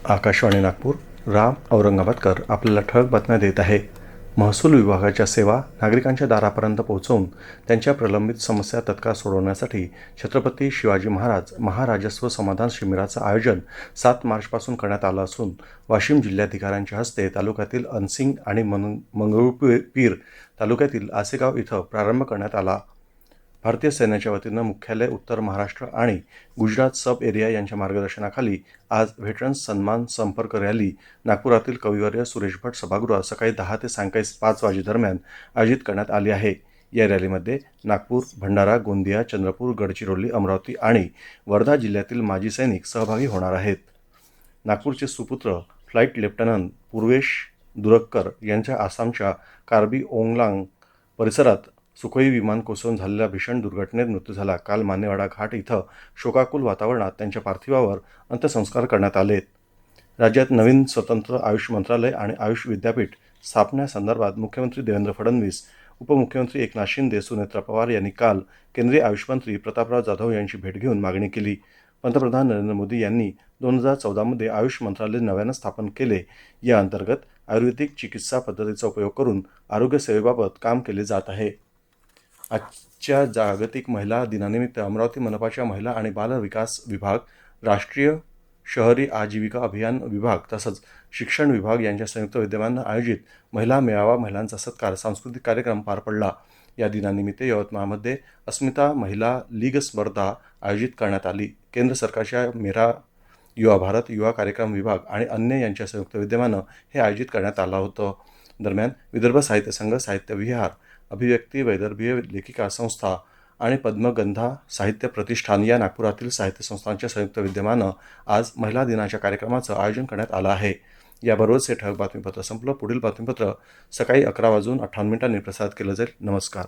आकाशवाणी नागपूर. राम औरंगाबादकर आपल्याला ठळक बातम्या देत आहे. महसूल विभागाच्या सेवा नागरिकांच्या दारापर्यंत पोहोचवून त्यांच्या प्रलंबित समस्या तत्काळ सोडवण्यासाठी छत्रपती शिवाजी महाराज महाराजस्व समाधान शिबिराचं आयोजन 7 मार्चपासून करण्यात आलं असून वाशिम जिल्हाधिकाऱ्यांच्या हस्ते तालुक्यातील अनसिंग आणि मंगरुळपीर तालुक्यातील आसेगाव इथं प्रारंभ करण्यात आला. भारतीय सैन्याच्या वतीनं मुख्यालय, उत्तर महाराष्ट्र आणि गुजरात सब एरिया यांच्या मार्गदर्शनाखाली आज व्हेटरन्स सन्मान संपर्क रॅली नागपुरातील कविवर्य सुरेश भट सभागृहात सकाळी 10 ते सायंकाळी 5 वाजेदरम्यान आयोजित करण्यात आली आहे. या रॅलीमध्ये नागपूर, भंडारा, गोंदिया, चंद्रपूर, गडचिरोली, अमरावती आणि वर्धा जिल्ह्यातील माजी सैनिक सहभागी होणार आहेत. नागपूरचे सुपुत्र फ्लाईट लेफ्टनंट पूर्वेश दुरक्कर यांच्या आसामच्या कार्बी ओंगलांग परिसरात सुखोई विमान कोसळून झालेल्या भीषण दुर्घटनेत मृत्यू झाला. काल मानेवाडा घाट इथं शोकाकुल वातावरणात त्यांच्या पार्थिवावर अंत्यसंस्कार करण्यात आले. राज्यात नवीन स्वतंत्र आयुष मंत्रालय आणि आयुष विद्यापीठ स्थापण्यासंदर्भात मुख्यमंत्री देवेंद्र फडणवीस, उपमुख्यमंत्री एकनाथ शिंदे, सुनेत्रा पवार यांनी काल केंद्रीय आयुष मंत्री प्रतापराव जाधव यांची भेट घेऊन मागणी केली. पंतप्रधान नरेंद्र मोदी यांनी 2014 मध्ये आयुष मंत्रालय नव्यानं स्थापन केले. या अंतर्गत आयुर्वेदिक चिकित्सा पद्धतीचा उपयोग करून आरोग्य सेवेबाबत काम केले जात आहे. आजच्या जागतिक महिला दिनानिमित्त अमरावती मनपाच्या महिला आणि बाल विकास विभाग, राष्ट्रीय शहरी आजीविका अभियान विभाग तसंच शिक्षण विभाग यांच्या संयुक्त विद्यमानं आयोजित महिला मेळावा महिलांचा सत्कार सांस्कृतिक कार्यक्रम पार पडला. या दिनानिमित्त यवतमाळमध्ये अस्मिता महिला लीग स्पर्धा आयोजित करण्यात आली. केंद्र सरकारच्या मेरा युवा भारत युवा कार्यक्रम विभाग आणि अन्य यांच्या संयुक्त विद्यमानं हे आयोजित करण्यात आलं होतं. दरम्यान विदर्भ साहित्य संघ, साहित्य विहार, अभिव्यक्ती वैदर्भीय लेखिका संस्था आणि पद्मगंधा साहित्य प्रतिष्ठान या नागपुरातील साहित्य संस्थांच्या संयुक्त विद्यमानं आज महिला दिनाच्या कार्यक्रमाचं आयोजन करण्यात आलं आहे. याबरोबरच हे ठळक बातमीपत्र संपलं. पुढील बातमीपत्र सकाळी 11:58 प्रसारित केलं जाईल. नमस्कार.